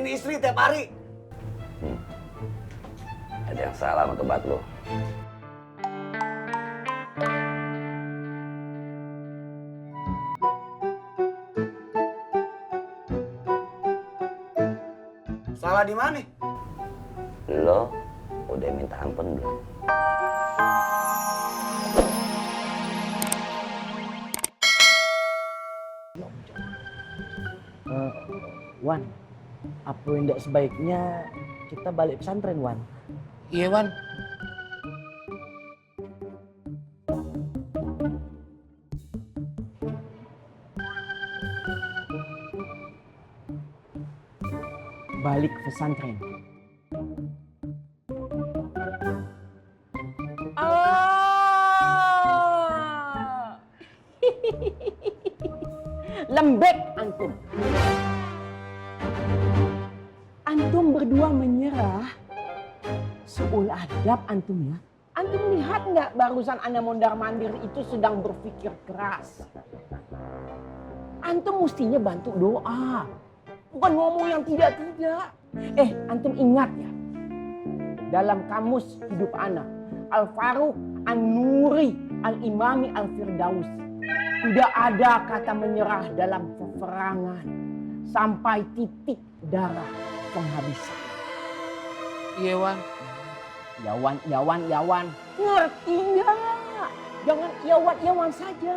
mikirin istri tiap hari. Ada yang salah sama tempat lo. Salah di mana? Lo udah minta ampun belum? Wan, apa yang tidak sebaiknya kita balik pesantren, Wan? Iya, Wan. Balik pesantren. Lembek antum. Antum berdua menyerah. Seul adab antum ya. Antum lihat nggak barusan Anda mondar-mandir itu sedang berpikir keras. Antum mestinya bantu doa. Bukan ngomong yang tidak-tidak. Antum ingat ya. Dalam kamus hidup anak. Al-Faruq, An-Nuri, Al-Imami, Al-Firdaus. Tidak ada kata menyerah dalam peperangan. Sampai titik darah penghabisan. Iya, Wan. Yawan. Ngerti nggak? Jangan yawan saja.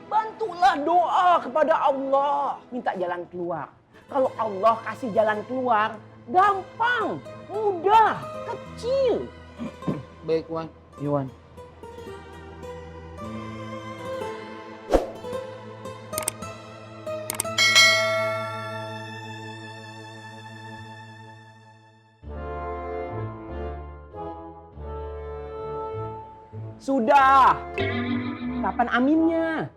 Bantulah doa kepada Allah. Minta jalan keluar. Kalau Allah kasih jalan keluar, gampang, mudah, kecil. Baik, Wan. Yawan. Sudah. Kapan aminnya?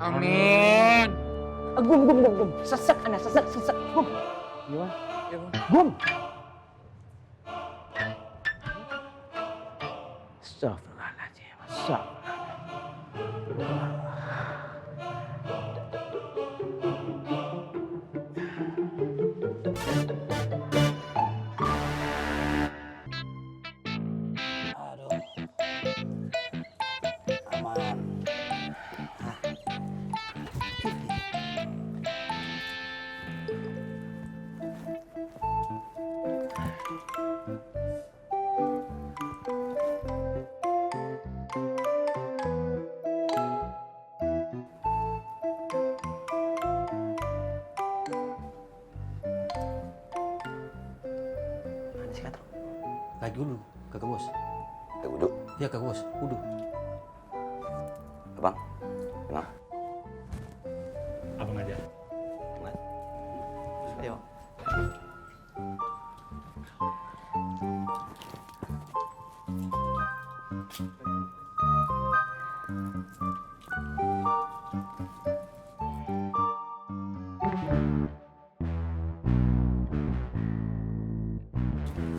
Amin. Gum. Sesek, anak sesek. Gum. Iya, Iya, Wan. Gum. Astagfirullahaladzim. Aduh. Aman. Mana sih Katro? Lagi dulu, Kakak Bos. Ya udah, Ya Kakak Bos, udah. abang. Emang? Abang aja. Ayo.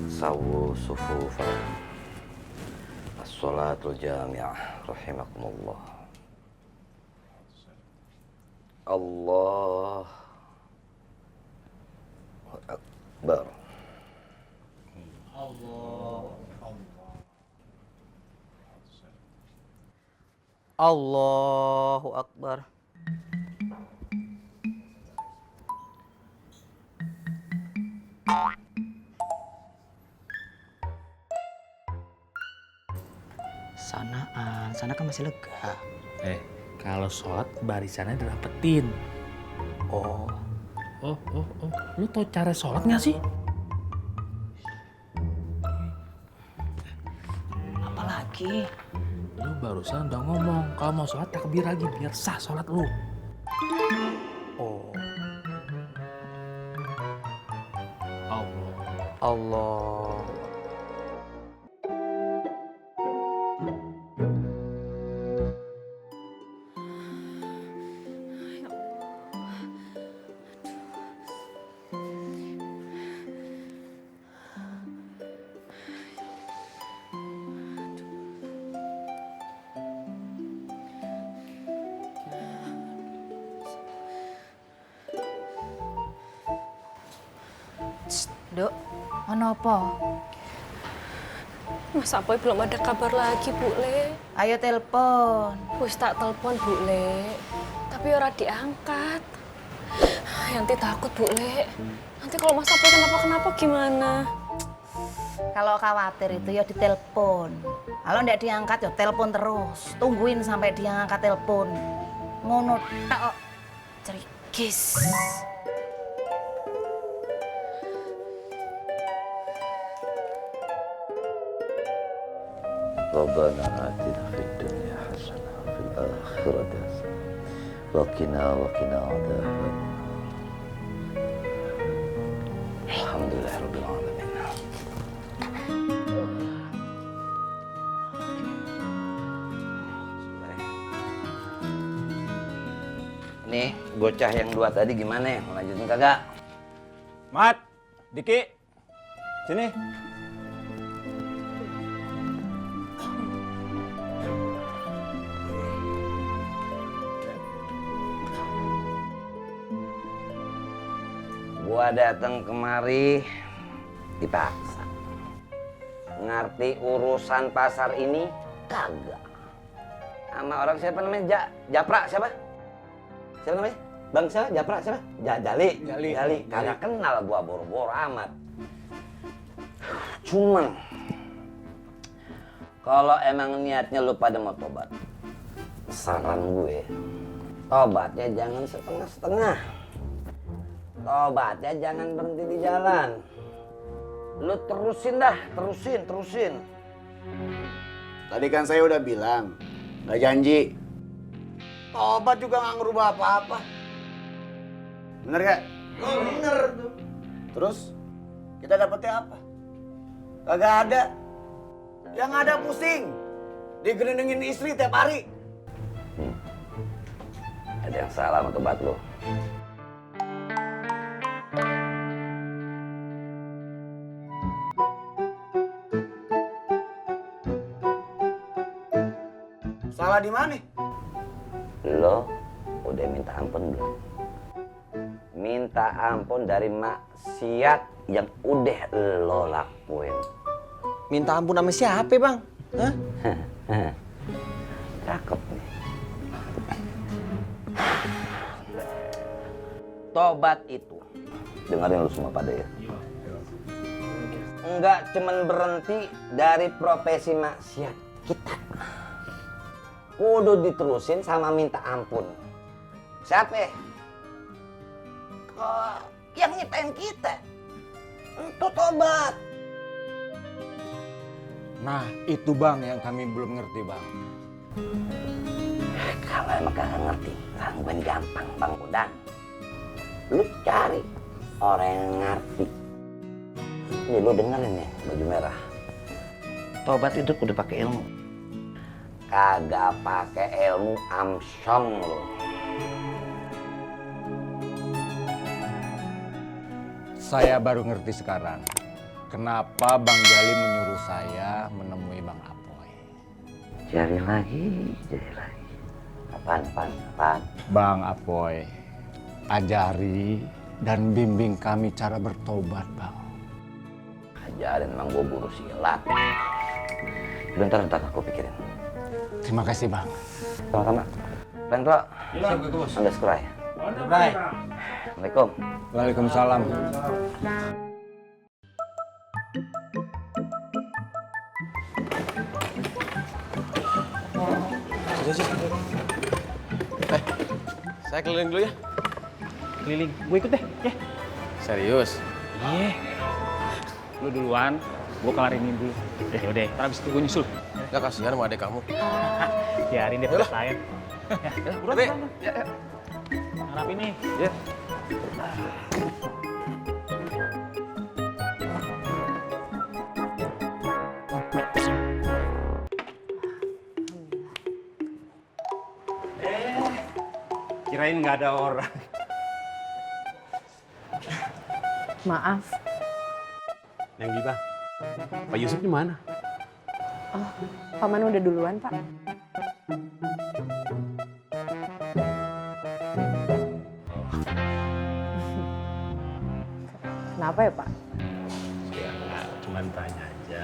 Sawu sufufa. As-salatul jami'ah. Rahimakumullah. Allah Akbar. Allahu Akbar. Sana kan masih lega. Kalau sholat barisannya dirapetin. Oh, Lu tau cara sholat nggak sih? apalagi? Lu barusan udah ngomong kalau mau sholat takbir lagi biar sah sholat lu. Oh, Allah. Allah. Dok, ono apa? Mas Apoy belum ada kabar lagi, Bu Le. Ayo telepon. Wis tak telepon, Bu Le. Tapi ora diangkat. Yanti takut, Bu Le. Nanti kalau Mas Apoy kenapa-kenapa gimana? Kalau khawatir itu ya ditelepon. Kalau ndak diangkat ya telepon terus. Tungguin sampai dia ngangkat telepon. Ngono tok. Cerigis. ربنا آتنا في الدنيا حسنة وفي الآخرة حسنة وقنا عذاب النار الحمد لله رب العالمين. Nih, bocah yang dua tadi gimana ya? Mau lanjutin kagak? Mat, Diki, sini. Gua datang kemari dipaksa. Ngerti urusan pasar ini kagak. Sama orang siapa namanya? Japra siapa? Siapa namanya? Bang siapa? Japra siapa? Jali. Kagak kenal gua, boro-boro amat. Cuman kalau emang niatnya lu pada mau tobat, saran gue, tobatnya jangan setengah-setengah. Tobatnya jangan berhenti di jalan. Lu terusin dah, terusin. Tadi kan saya udah bilang, nggak janji. Tobat juga nggak ngerubah apa-apa. Bener gak? Oh, bener tuh. Terus kita dapetnya apa? Kagak ada. Yang ada pusing. Digelindingin istri tiap hari. Ada yang salah sama tobat lu. Salah di mana? Lo udah minta ampun belum? Minta ampun dari maksiat yang udah lo lakuin. Minta ampun sama siapa, Bang? Hah? Cakep nih. Tobat itu, dengerin lu semua pada ya. Enggak cuman berhenti dari profesi maksiat kita. Kudu diterusin sama minta ampun. Siapa? Oh, yang nyiptain kita. Itu tobat. Nah, itu Bang yang kami belum ngerti, Bang. Kalau emang kagak ngerti, gangguan gampang, Bang Udan. Lu cari orang yang ngerti. Ini lu dengerin ya, baju merah. Tobat itu kudu pakai ilmu. Kagak pakai ilmu amsyong lu. Saya baru ngerti sekarang. Kenapa Bang Jali menyuruh saya menemui Bang Apoy. Cari lagi. Apaan? Bang Apoy, ajari dan bimbing kami cara bertobat, Bang. Ajarin emang gua guru silat. Bentar aku pikirin. Terima kasih, Bang. Sama-sama. Pentro. Underscore. Assalamualaikum. Waalaikumsalam. Saya keliling dulu ya. Keliling, gue ikut deh, ya. Serius? Iya. Lu duluan, gue kelarin ini dulu. Ya udah, ntar abis itu gue nyusul. Gak kasihan sama adik kamu. Biarin dia selesai. Ya, buruan. Ya. Harap ini. Ya. Kirain nggak ada orang. Maaf. Yang Gibah, Pak Yusuf di mana? Oh, Paman udah duluan, Pak. Kenapa ya, Pak? Cuman tanya aja.